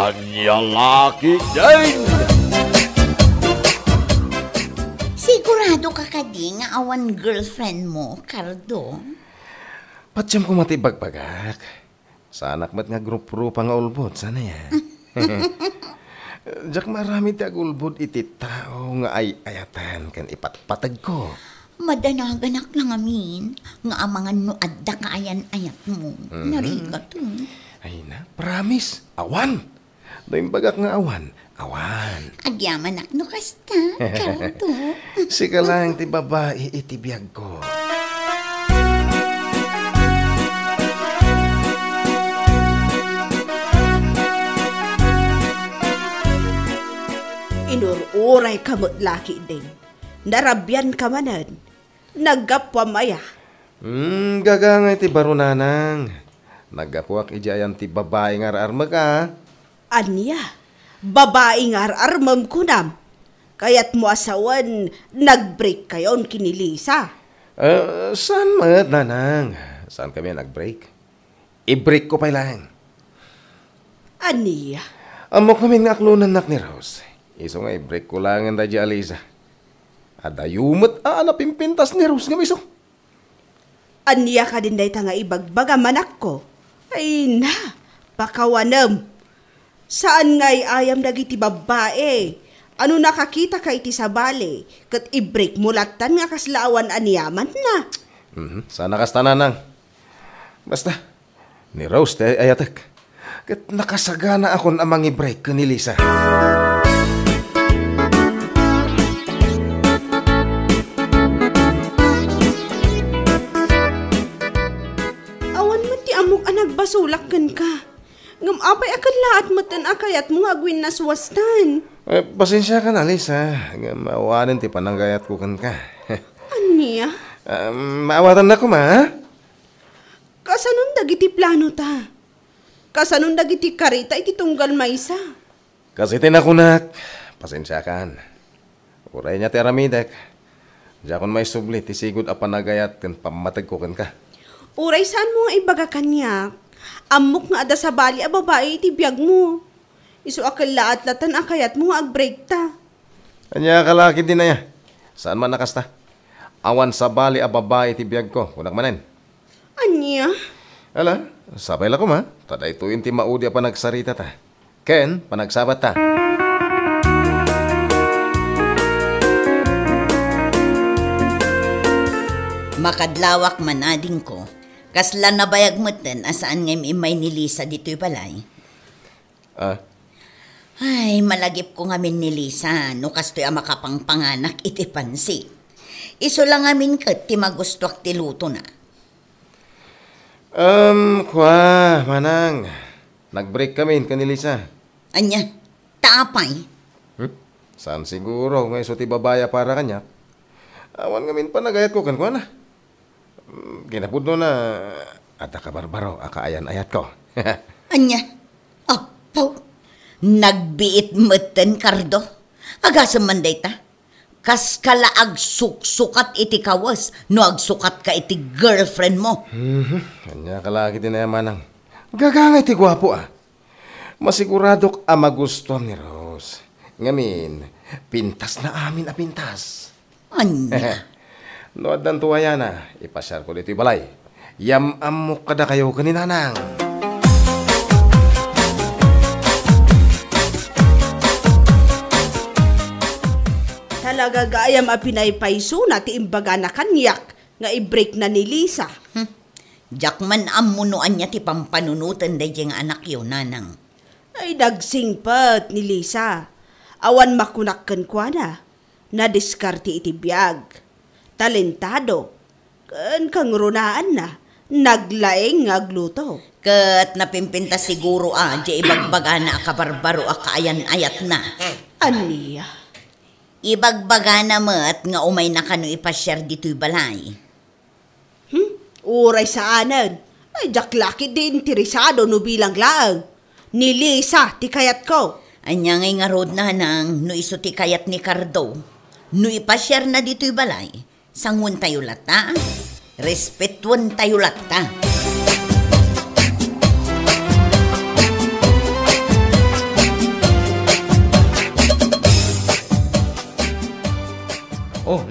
Anya laki din! Sigurado ka kadi nga awan girlfriend mo, Cardo? Patsam ko matibagbagak. Sa anak mat nga grup-grupa nga ulbod, sana yan. Jak marami ti agulbod iti tao nga ay-ayatan kan ipatpatag ko. Madanaganak lang amin, nga amangan no adda ka ayan-ayat mo. Nariga to. Ay na, promise, awan. Doon bagak nga awan, awan. Agyamanak no kasta, Cardo. Sika lang ti babae iti biyag ko. Inururay ka mo't laki din. Narabyan ka manan. Naggapwa maya. Gagangay ti barunanang. Nagapuak ijayan ti babae nga ararmag ah. Anya, babae nga ararmam kunam. Kaya't mo asawan, nag-break kayon kinilisa. Saan mat, nanang? Saan kami nag-break? I-break ko pa lang. Anya? Amo kami nga aklunan nak ni Rose. Iso nga i-break ko lang ang dadya Alisa. Adayumot napimpintas ni Rose nga miso. Anya ka din dahi nga ibagbaga manak ko. Ay na, pakawanam. Saan nga'y ayam dagiti babae? Ano nakakita ka iti sa bale? Kat i-break mo latan nga kaslaawan anyaman na. Sana kastananang. Basta, ni Rose te ayatek. Kat nakasagana akon amang i-break ka ni Lisa. Basulakan ka. Ngam apay akan lahat matan akayat mo agwin naswastan. Pasensya ka na, Lisa. Maawanan ti pananggayat ko kan ka. Anya? Maawatan na ko, ma. Kasanong dagiti plano ta? Kasanong dagiti karita iti tunggal maysa? Kasi tinakunak. Pasensya kan. Uray niya ti aramidek. Diya kon may sublit, isigod a panagayat kan pamatag ko kan ka. Uray saan mo nga ibaga kanyak? Amok nga ada sa bali a babae iti biyag mo. Iso akal laat latan akayat mo nga ag-break ta. Anya kalaki din na ya. Saan man nakasta? Awan sa bali a babae iti biyag ko. Kunak manen. Anya? Ala, sabay la ko ma. Taday tuwin ti maudi a panagsarita ta. Ken, panagsabat ta. Makadlawak manading ko. Kasla na bayag mo ten, asaan ngayon imay ni Lisa dito'y balay? Ay, malagip ko ngamin ni Lisa, no kasto'y makapangpanganak iti pansi. Iso lang amin kat, ti magustuak ti luto na. Manang, nag-break kami ka ni Lisa. Anya, taapay? Saan siguro, ngayon so ti babaya para kanya. Awan ngamin pa nagayat ko kan ko na. Ginapudno na ata ka barbaro, akaayan-ayat ko. Anya, apaw, nagbiit meten, Cardo. Agasam manday ta. Kas kala agsukat iti kawas, no agsukat ka iti girlfriend mo. Kanya kalaki din na manang. Gagangay ti gwapo ah. Masiguradok magustuhan ni Rose. Ngamin, pintas na amin a pintas. Anya. No, adan tuwaya na, ipasyar ko dito balay. Yam-am mo kada kayo kaninanang. Talaga gayam a pinaypayso na ti imbaga na kanyak nga i-break na ni Lisa. Jakman amunuan niya ti pampanunutan day nga anak yun, nanang. Ay dagsingpat ni Lisa. Awan makunakkan kwa na. Nadiskarte iti biyag. Talentado, kan kang runaan na, naglaeng agluto. Kat napimpinta siguro di ibagbaga na akabarbaro akaayan-ayat na. Aniya? Ibagbaga na mat nga umay na kano ipasyar dito'y balay. Uray sa anan. Ay jaklaki din tirisado no bilang laang. Ni Lisa, ti kayat ko. Anya ngay nga road na nang no iso ti kayat ni Cardo. No ipasyar na dito'y balay. Sangun tayo lata, respetuan tayo lata.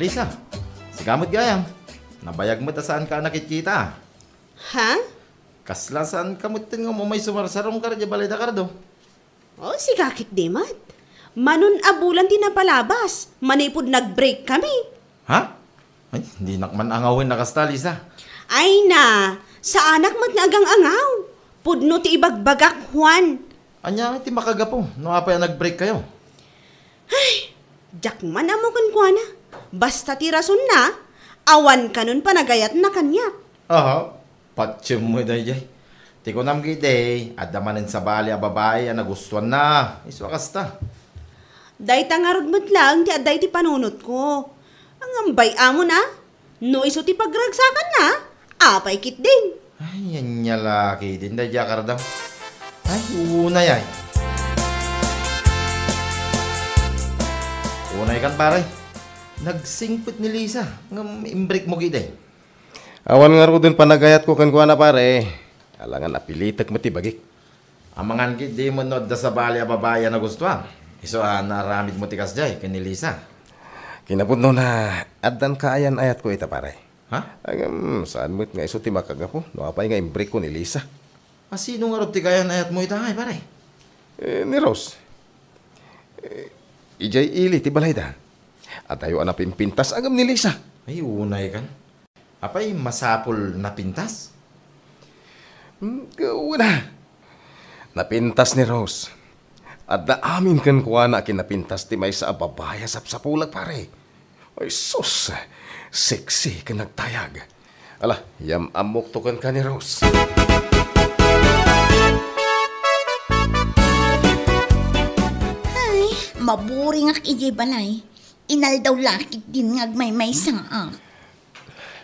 Lisa, sigamot gayam. Nabayag mo ta saan ka nakikita. Ha? Kaslasan kamutin nga mo may sumarsarong ka rin balay da kardo. O, sigakit di mat. Manon abulan din na palabas. Manipod nag-break kami. Ha? Ay, hindi nakman angawin na kasta, Lisa. Ay na, sa anak mat nga agang angaw. Pudno ti ibagbagak, Juan. Anya, ti makagapo. No apay nag-break kayo. Jak man amo kan kuana. Basta ti rason na, awan ka nun panagayat na kanya. Aha, patsyem mo day jay. Ti ko nam gide, adamanin sa bali a babae a nagustuhan na. Iswa kasta. Day tangarod mo't lang, ti aday ti panunot ko. Ang ambay amo na, no iso ti pagragsakan na, apay kit din. Ay, yan niya laki din day jakardaw. Ay, unay ay. Unay kan paray. Nagsingpit ni Lisa. Ngam imbrik mo gide. Awan nga ro din panagayat ko kan kuha na pare. Alangan napilitak mo tibagik. Amangan gid di mo nod da sa bali a babae na gustuhan. Iso naramid mo tikas jay kan ni Lisa. Kinapudno na addan kaayan ayat ko ita pare. Ha? Agam saan mo't nga iso ti makagapo. No apay nga imbrik ko ni Lisa. Sino nga rin tigayan ayat mo itangay pare? Ni Rose. Ijay ili ti balay da. At tayo na pimpintas agam ni Lisa. Ay, unay kan. Apay masapol na pintas? Una. Napintas ni Rose. At naamin kan kuha na kinapintas ti may sa ababaya sapsapulag pare. Ay sus, sexy ka nagtayag. Ala, yam amok to kan ka ni Rose. Ay, maburing ak iji balay. Inal daw lakit din ngagmay-may saak.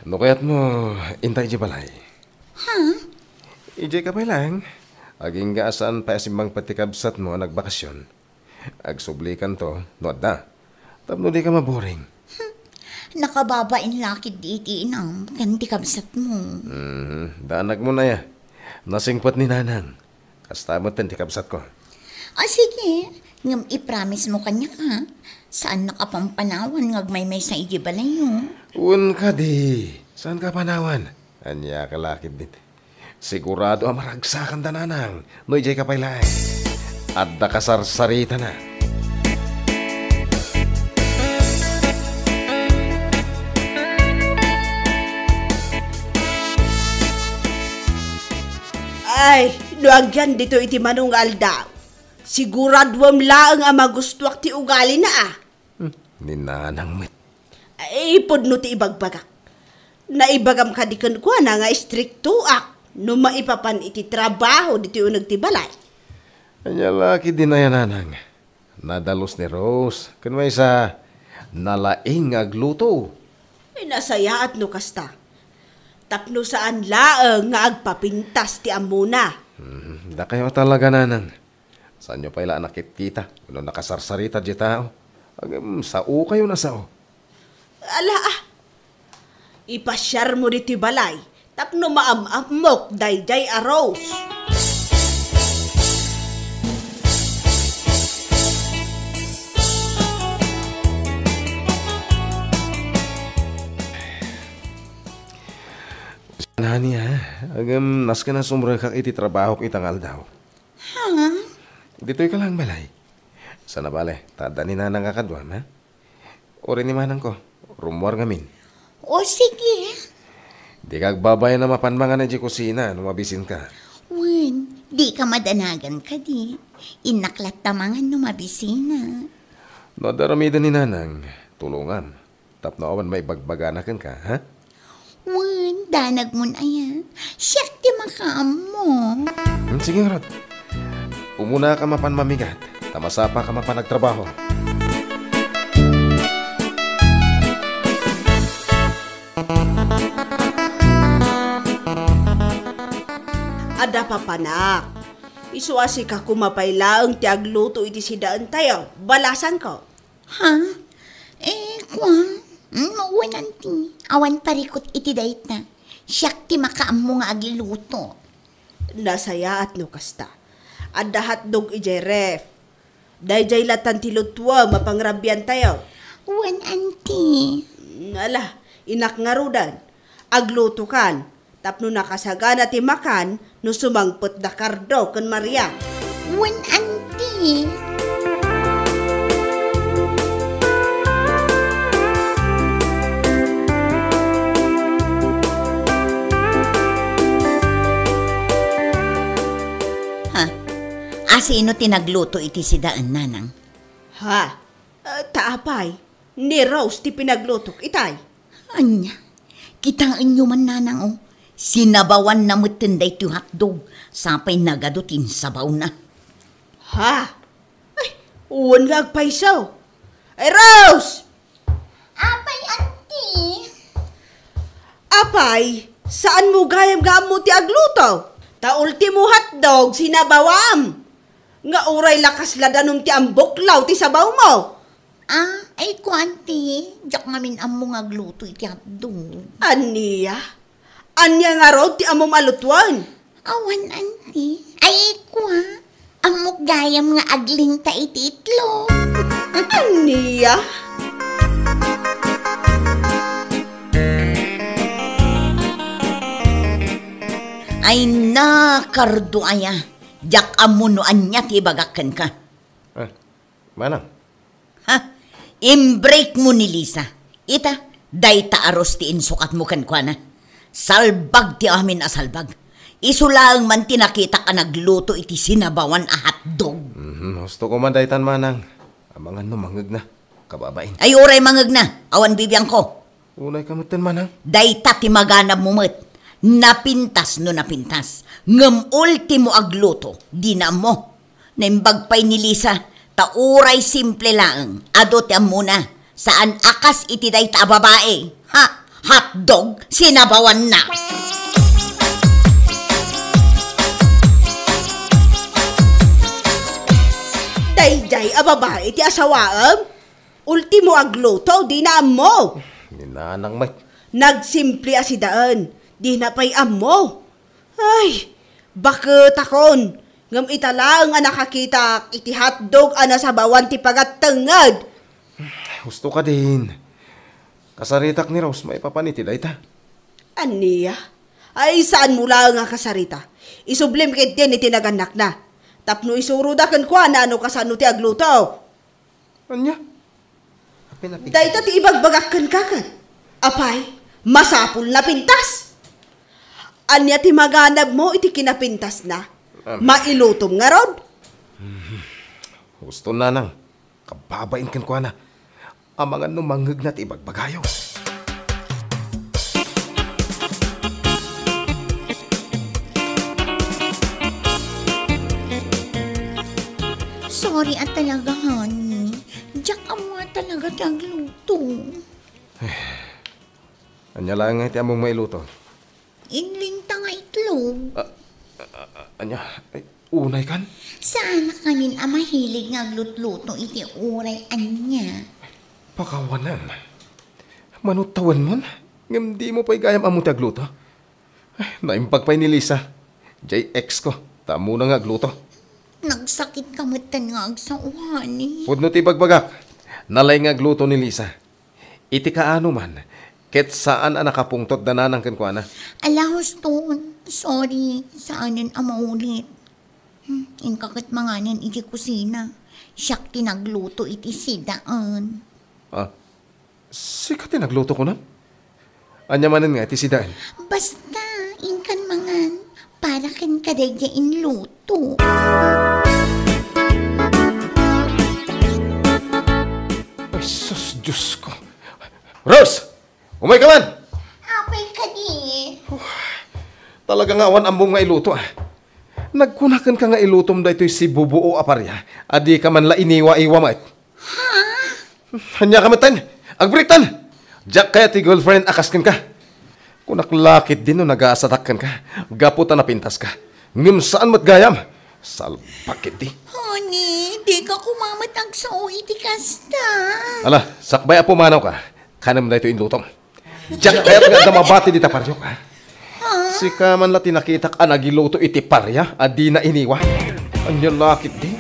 No kaya't mo intay di balay. Ha? Ijay ka pa lang. Aging gaasan pa simbang patikabsat mo nagbakasyon. Agsublikan to, no da. Tapno di ka maboring. Nakababain lakit di itiinam. Ganti kabsat mo. Daanag mo na ya. Nasingpot ni Nanang. Kasta mo ten tikabsat ko. Sige. Ngam ipromise mo kanya ka. Saan nakapampanawan ngagmay-may sa iji balay yun? Un ka di. Saan ka panawan? Anya ka lakit din. Sigurado ang maragsakan da Nanang. No ijay ka pailay. At da kasarsarita na. Ay, nuagyan dito iti manong aldaw. Siguradwam laang ang magustuak ti ugali na ah. Ni Nanang met. Ay, pudno ti ibagbagak. Naibagam ka di kan kuha na nga stricto ak. No maipapan iti trabaho dito unag ti balay. Anya laki din na yan, Nanang. Nadalos ni Rose. Kan may sa nalaing agluto. Ay, nasaya at no kasta. Tapno saan laang nga agpapintas ti amuna. Da kayo talaga, Nanang. Saan nyo paila nakikita? Ano nakasarsarita di tao? Agam, sao kayo na sao? Ala ah. Ipasyar mo dito balay. Tapno maamamok dayjay aros. Nani ha? Agam, nas ka na sumra kak iti trabaho itangal daw. Ha? Dito'y ka lang balay. Sana bale, tada ni Nanang kakadwan ha? Ori ni Manang ko, rumwar ngamin. O sige. Di kagbabay na mapanmangan na di kusina, numabisin ka. Wen, di ka madanagan ka di. Inaklat tamangan numabisina. No, daramidan ni Nanang, tulungan. Tapno awan may bagbaganakan ka, ha? Wen, danag mo na yan. Siyak di makaam mo. Sige, Rod. Umuna ka mapan mamigat. Tamasapa ka mapan nagtrabaho. Ada pa panak. Isuasi ka kumapaylaang ti agluto iti sidaan tayo. Balasan ko. Ha? Kwan. Mauwanan ti. Awan parikot iti dayt na. Siyak ti makaam mo nga agiluto. Nasaya at no kasta. Ada hatdog ijay ref. Dayjay latan ti lutwa mapangrabyan tayo. Wen, auntie. Ala, inak nga rudan. Agluto kan. Tapno nakasagana ti makan no sumangpot da Cardo kan Maria. Wan, auntie. Ha? Asino tinagluto iti si daan, nanang? Ha? Taapay. Ni Rose ti pinaglutok itay. Anya, kitang inyo man, nanang, oh. Sinabawan na mutinday ti hotdog. Sapay nagadutin sabaw na. Ha? Ay, uwan nga agpaisaw. Ay, Rose! Apay, auntie. Apay, saan mo gayam nga mo ti agluto? Ta ultimo hotdog, sinabawam. Nga uray lakas ladanong ti amboklaw ti sabaw mo. Ay ko, auntie. Diyak ngamin among agluto iti hotdog. Aniya? Anya nga rod ti amom alutuan. Awan, auntie. Ay ko, amok gayam nga agling ta iti itlog. Aniya? Ay na, Cardo aya. Diyak amunoan niya ti bagakan ka. Manang? Ha? Imbreak mo ni Lisa. Ita, dayta aros ti insukat mo kan kwa na. Salbag ti amin a salbag. Isulaang man tinakita ka nagluto iti sinabawan a hotdog. Gusto ko man daytan, manang. Amangan no mangag na. Kababain. Ay oray mangag na, awan bibiyang ko. Unay kamutan, manang. Dayta ti maganab mo met. Napintas no napintas. Ngem ultimo agluto, di na mo. Naimbagpay ni Lisa, tauray simple lang. Ado ti amuna, saan akas iti dayta a babae. Ha? Hotdog, sinabawan na. Dayday a babae ti asawaam. Ultimo agluto, di na mo. Ninanang may. Nagsimple asidaan, di na pa'y amo. Ay, bakit akon? Ngam italaang nga nakakita iti hotdog ana sabawan ti pagatengad. Gusto ka din. Kasaritak ni Rose, may papaniti dayta. Aniya? Ay, saan mula nga kasarita? Isublim kit din iti naganak na. Tapno isurudakan kwa na ano kasano ti agluto. Anya? Dayta ti ibagbagakan kakat. Apay, masapul na pintas. Anya ti maganab mo iti kinapintas na. Mailutom nga rod. Gusto na nang. Kababain kan kwa na. Amangan no manghag na ti ibagbagayo. Sorry at talaga, honey. Diyak amo talaga tagluto. Anya lang nga iti among mailuto. Inlinta nga itlog. Anya, ay, unay kan? Saan kanin ang mahilig nga glutluto iti uray anya? Pakawanan. Manutawan mon. Ngam di mo pa'y gayam among tagluto. Naimpagpay ni Lisa. JX ko. Tamo na nga gluto. Nagsakit kamatan nga agsawan eh. Pudno ti bagbagak. Nalay nga gluto ni Lisa. Iti kaano man. Ket saan ang nakapungtot dananang kankwana? Alahos ton. Sorry. Saanin ang maulit. Inkakit manganin iti kusina. Siyak tinagluto iti sidaan. Sikat nagluto ko na. Anya manan nga iti sidaan. Basta, inkan mangan. Para kan kadagya inluto. Ay, sus, Diyos ko. Rose! Umay ka man! Apay ka di. Talaga nga awan ambong nga iluto Nagkunakan ka nga ilutom da ito'y si bubuo aparya. Adi ka man la iniwa-iwa mat. Ha? Hanya ka matan! Agbritan! Jack kaya ti girlfriend akaskan ka. Kung naklakit din no nag-aasatakkan ka. Gaputa na pintas ka. Ngim saan mat gayam? Salpakit di. Honey, di ka kumamatag sa iti kasta. Ala, sakbay apumanaw ka. Kanam na ito inlutom. Jack kaya nga damabati di taparyo ka. Si ka man la tinakitak anagiluto iti parya. Adi na iniwa. Anya lakit di.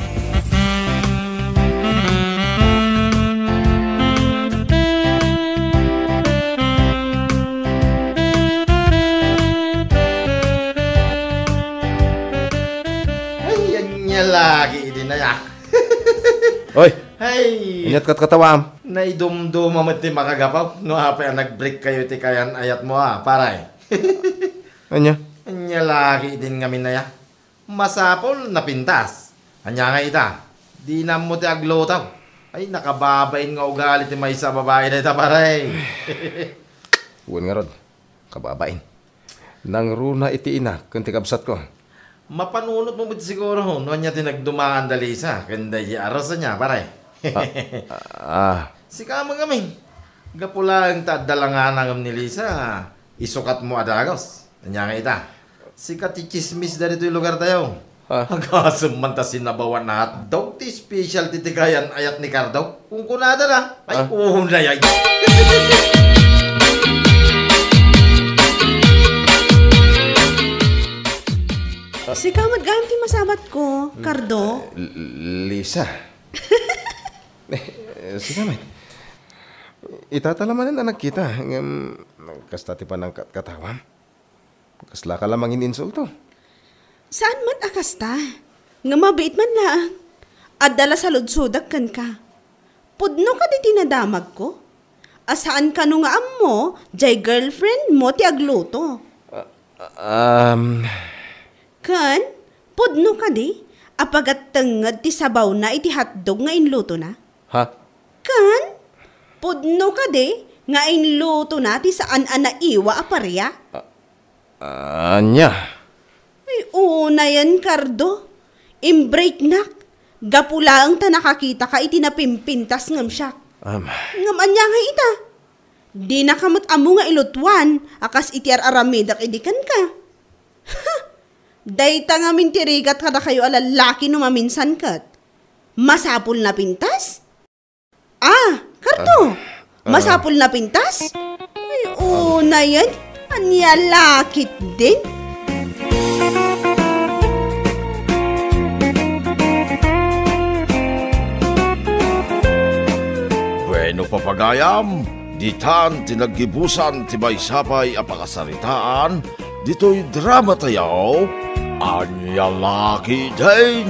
Anya lagi din na ya. Oy, Hey, inyat kat katawam. naidumduma mo ti makagapaw. No hapa nag-break kayo ti kayan ayat mo paray. Anya? Anya lagi din ngamin na ya. Masapol na pintas. Anya nga ita. Di na mo ti aglotaw. Ay nakababain nga ugali ti may sa babae na ita paray. Uwan nga rod. Kababain. Nang runa iti ina, kunti kabsat ko. Mapanunot mo mo siguro no nya ti nagdumaan dalisa. Kanda di aros niya paray. Sika mo gamin. Gapulang tadalangan ng ni Lisa. Isukat mo adagos. Anya nga ita. Sika ti chismis dari ito'y lugar tayo. Hagasam man ta sinabawan na hotdog. Ti special titikayan ayat ni Cardo. Kung kunada na. Ay, na yay. Si kamat ganti masabat ko, Cardo. Lisa. Sige, may. Itatalaman na anak kita. Kastati pa ng katawam. Kasla ka lamang ininsulto. Saan man akasta? Nga mabait man lang. Adala sa ludsudag kan ka. Pudno ka di tinadamag ko. Asaan ka nung nga mo, jay girlfriend mo ti agluto. Kan, pudno ka di, apagat tengad ti sabaw na iti hotdog nga inluto na. Ha? Kan, pudno ka di, nga inluto na ti saan anaiwa aparya. Anya? Ay, una yan, Cardo. Imbreak nak. Gapula ang ta nakakita ka iti napimpintas ngam siya. Ngam anya nga ita. Di nakamot amo nga ilutwan, akas iti aramidak idikan ka. Ha! Dayta nga mintirigat ka na kayo alalaki no maminsan kat. Masapul na pintas? Cardo, masapul na pintas? Ay, una yan. Anya lakit din. Bueno papagayam, ditan tinaggibusan ti may sapay apakasaritaan, dito'y drama tayaw, Anya Laki din.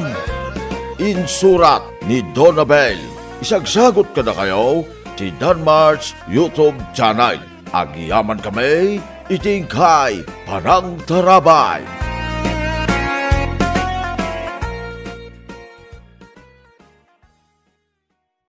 Insurat ni Donabel. Isagsagot ka na kayo ti Danmar's YouTube channel. Agiyaman kami, itingkay Parang Tarabay.